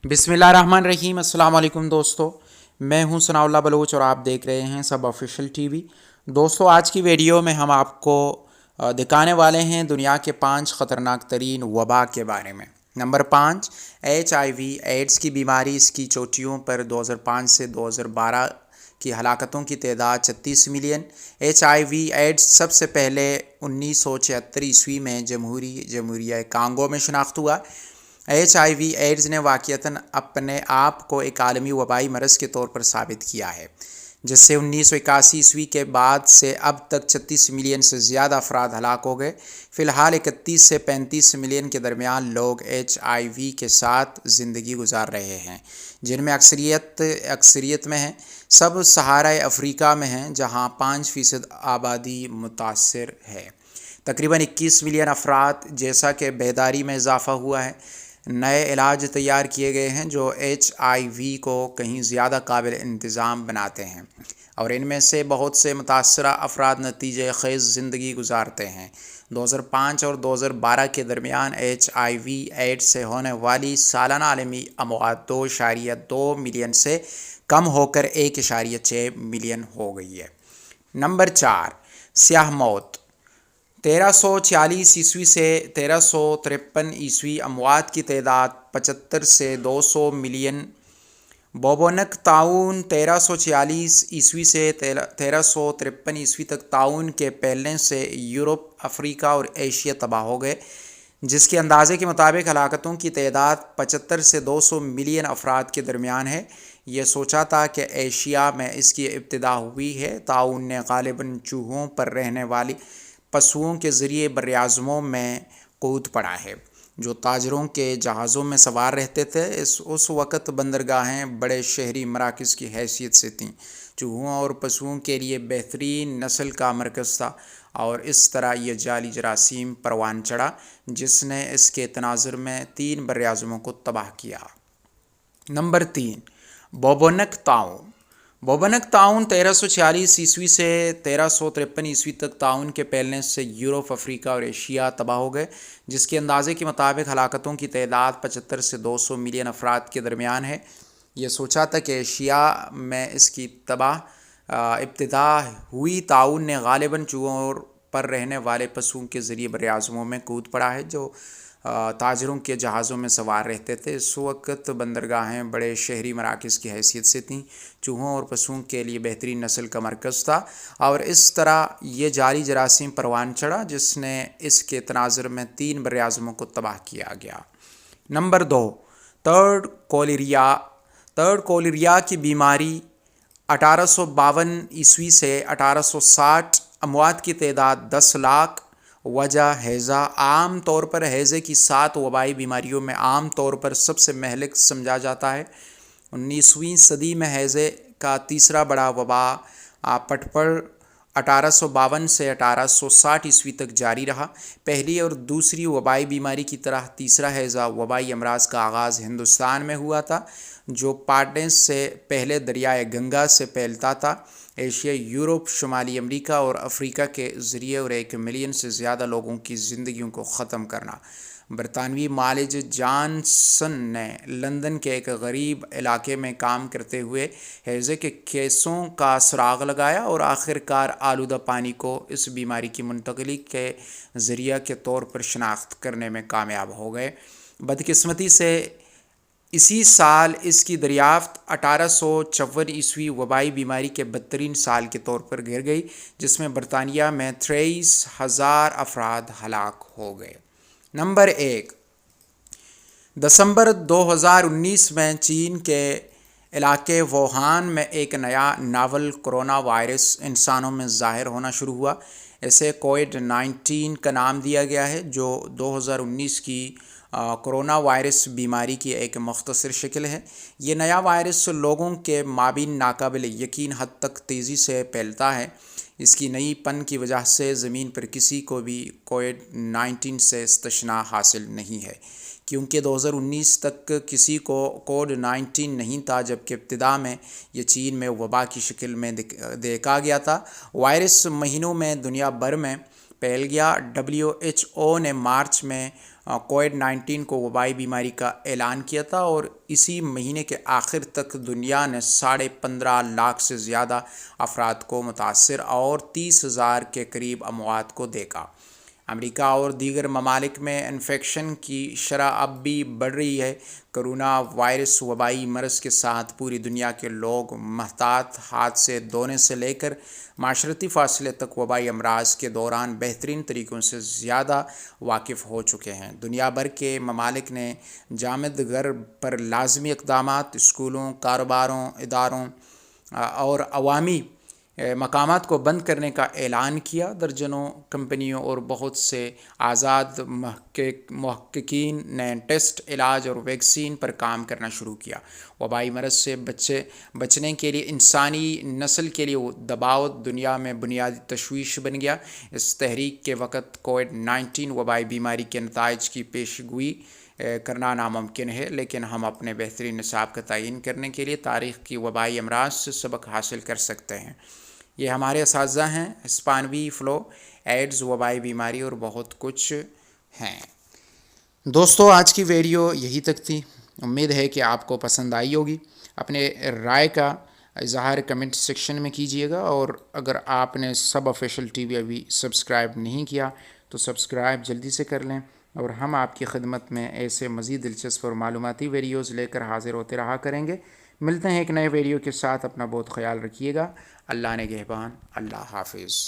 بسم اللہ الرحمن الرحیم۔ السلام علیکم دوستو، میں ہوں ثناء اللہ بلوچ اور آپ دیکھ رہے ہیں سب آفیشیل ٹی وی۔ دوستو، آج کی ویڈیو میں ہم آپ کو دکھانے والے ہیں دنیا کے 5 خطرناک ترین وبا کے بارے میں۔ نمبر 5، HIV ایڈز کی بیماری۔ اس کی چوٹیوں پر 2005 سے 2012 کی ہلاکتوں کی تعداد 36 ملین۔ HIV ایڈز سب سے پہلے 1976 عیسوی میں جمہوریہ کانگو میں شناخت ہوا۔ HIV ایڈز نے واقعتاً اپنے آپ کو ایک عالمی وبائی مرض کے طور پر ثابت کیا ہے، جس سے 1981 عیسوی کے بعد سے اب تک 36 ملین سے زیادہ افراد ہلاک ہو گئے۔ فی الحال 31 سے 35 ملین کے درمیان لوگ HIV کے ساتھ زندگی گزار رہے ہیں، جن میں اکثریت میں ہیں سب صحارائے افریقہ میں ہیں، جہاں 5% آبادی متاثر ہے۔ تقریباً 21 ملین افراد، جیسا کہ بیداری میں اضافہ ہوا ہے، نئے علاج تیار کیے گئے ہیں جو HIV کو کہیں زیادہ قابل انتظام بناتے ہیں، اور ان میں سے بہت سے متاثرہ افراد نتیجہ خیز زندگی گزارتے ہیں۔ 2005 اور 2012 کے درمیان HIV ایڈز سے ہونے والی سالانہ عالمی اموات 2.2 ملین سے کم ہو کر 1.6 ملین ہو گئی ہے۔ نمبر 4، سیاہ موت۔ 1346 عیسوی سے 1353 عیسوی اموات کی تعداد 75 سے 200 ملین۔ بوبونک طاعون 1346 عیسوی سے 1353 عیسوی تک طاعون کے پھیلنے سے یورپ، افریقہ اور ایشیا تباہ ہو گئے، جس کے اندازے کے مطابق ہلاکتوں کی تعداد 75 سے 200 ملین افراد کے درمیان ہے۔ یہ سوچا تھا کہ ایشیا میں اس کی ابتدا ہوئی ہے۔ طاعون نے غالباً چوہوں پر رہنے والی پشوؤں کے ذریعے براعظموں میں کود پڑا ہے، جو تاجروں کے جہازوں میں سوار رہتے تھے۔ اس وقت بندرگاہیں بڑے شہری مراکز کی حیثیت سے تھیں، چوہوں اور پشوؤں کے لیے بہترین نسل کا مرکز تھا، اور اس طرح یہ جعلی جراثیم پروان چڑھا، جس نے اس کے تناظر میں 3 براعظموں کو تباہ کیا۔ نمبر 3، بوبونک طاعون۔ بوبونک طاعون 1346 عیسوی سے 1353 عیسوی تک طاعون کے پھیلنے سے یورپ، افریقہ اور ایشیا تباہ ہو گئے، جس کے اندازے کے مطابق ہلاکتوں کی تعداد 75 سے 200 ملین افراد کے درمیان ہے۔ یہ سوچا تھا کہ ایشیا میں اس کی ابتدا ہوئی۔ طاعون نے غالباً چوہوں پر رہنے والے پشوؤں کے ذریعے براعظموں میں کود پڑا ہے، جو تاجروں کے جہازوں میں سوار رہتے تھے۔ اس وقت بندرگاہیں بڑے شہری مراکز کی حیثیت سے تھیں، چوہوں اور پشوؤں کے لیے بہترین نسل کا مرکز تھا، اور اس طرح یہ جعلی جراثیم پروان چڑھا، جس نے اس کے تناظر میں 3 براعظموں کو تباہ کیا گیا۔ نمبر 2، تھرڈ کولیریا کی بیماری۔ 1852 عیسوی سے 1860 اموات کی تعداد 10 لاکھ۔ وجہ ہیضہ۔ عام طور پر ہیضے کی 7 وبائی بیماریوں میں عام طور پر سب سے مہلک سمجھا جاتا ہے۔ 19ویں صدی میں ہیضے کا تیسرا بڑا وبا پٹپڑ 1852 سے 1860 عیسوی تک جاری رہا۔ پہلی اور دوسری وبائی بیماری کی طرح تیسرا ہیضہ وبائی امراض کا آغاز ہندوستان میں ہوا تھا، جو پاڑنے سے پہلے دریائے گنگا سے پھیلتا تھا۔ ایشیا، یورپ، شمالی امریکہ اور افریقہ کے ذریعے اور 1 ملین سے زیادہ لوگوں کی زندگیوں کو ختم کرنا۔ برطانوی معالج جانسن نے لندن کے ایک غریب علاقے میں کام کرتے ہوئے ہیضے کے کیسوں کا سراغ لگایا، اور آخر کار آلودہ پانی کو اس بیماری کی منتقلی کے ذریعہ کے طور پر شناخت کرنے میں کامیاب ہو گئے۔ بدقسمتی سے اسی سال اس کی دریافت 1854 عیسوی وبائی بیماری کے بدترین سال کے طور پر گر گئی، جس میں برطانیہ میں 23,000 افراد ہلاک ہو گئے۔ نمبر 1، دسمبر 2019 میں چین کے علاقے ووہان میں ایک نیا ناول کرونا وائرس انسانوں میں ظاہر ہونا شروع ہوا۔ اسے کووڈ-19 کا نام دیا گیا ہے، جو 2019 کی کرونا وائرس بیماری کی ایک مختصر شکل ہے۔ یہ نیا وائرس لوگوں کے مابین ناقابل یقین حد تک تیزی سے پھیلتا ہے۔ اس کی نئی پن کی وجہ سے زمین پر کسی کو بھی کووڈ-19 سے استثناء حاصل نہیں ہے، کیونکہ 2019 تک کسی کو کووڈ-19 نہیں تھا، جبکہ ابتدا میں یہ چین میں وبا کی شکل میں دیکھا گیا تھا۔ وائرس مہینوں میں دنیا بھر میں پھیل گیا۔ WHO نے مارچ میں کووڈ-19 کو وبائی بیماری کا اعلان کیا تھا، اور اسی مہینے کے آخر تک دنیا نے 15.5 لاکھ سے زیادہ افراد کو متاثر اور 30,000 کے قریب اموات کو دیکھا۔ امریکہ اور دیگر ممالک میں انفیکشن کی شرح اب بھی بڑھ رہی ہے۔ کرونا وائرس وبائی مرض کے ساتھ پوری دنیا کے لوگ محتاط ہاتھ سے دھونے سے لے کر معاشرتی فاصلے تک وبائی امراض کے دوران بہترین طریقوں سے زیادہ واقف ہو چکے ہیں۔ دنیا بھر کے ممالک نے جامد گھر پر لازمی اقدامات، اسکولوں، کاروباروں، اداروں اور عوامی مقامات کو بند کرنے کا اعلان کیا۔ درجنوں کمپنیوں اور بہت سے آزاد محققین نے ٹیسٹ، علاج اور ویکسین پر کام کرنا شروع کیا۔ وبائی مرض سے بچنے کے لیے انسانی نسل کے لیے دباؤ دنیا میں بنیادی تشویش بن گیا۔ اس تحریک کے وقت کووڈ-19 وبائی بیماری کے نتائج کی پیش گوئی کرنا ناممکن ہے، لیکن ہم اپنے بہترین نصاب کا تعین کرنے کے لیے تاریخ کی وبائی امراض سے سبق حاصل کر سکتے ہیں۔ یہ ہمارے اساتذہ ہیں، ہسپانوی فلو، ایڈز، وبائی بیماری اور بہت کچھ ہیں۔ دوستو، آج کی ویڈیو یہی تک تھی۔ امید ہے کہ آپ کو پسند آئی ہوگی۔ اپنے رائے کا اظہار کمنٹ سیکشن میں کیجیے گا، اور اگر آپ نے سب آفیشیل ٹی وی ابھی سبسکرائب نہیں کیا تو سبسکرائب جلدی سے کر لیں، اور ہم آپ کی خدمت میں ایسے مزید دلچسپ اور معلوماتی ویڈیوز لے کر حاضر ہوتے رہا کریں گے۔ ملتے ہیں ایک نئے ویڈیو کے ساتھ۔ اپنا بہت خیال رکھیے گا۔ اللہ نگہبان۔ اللہ حافظ۔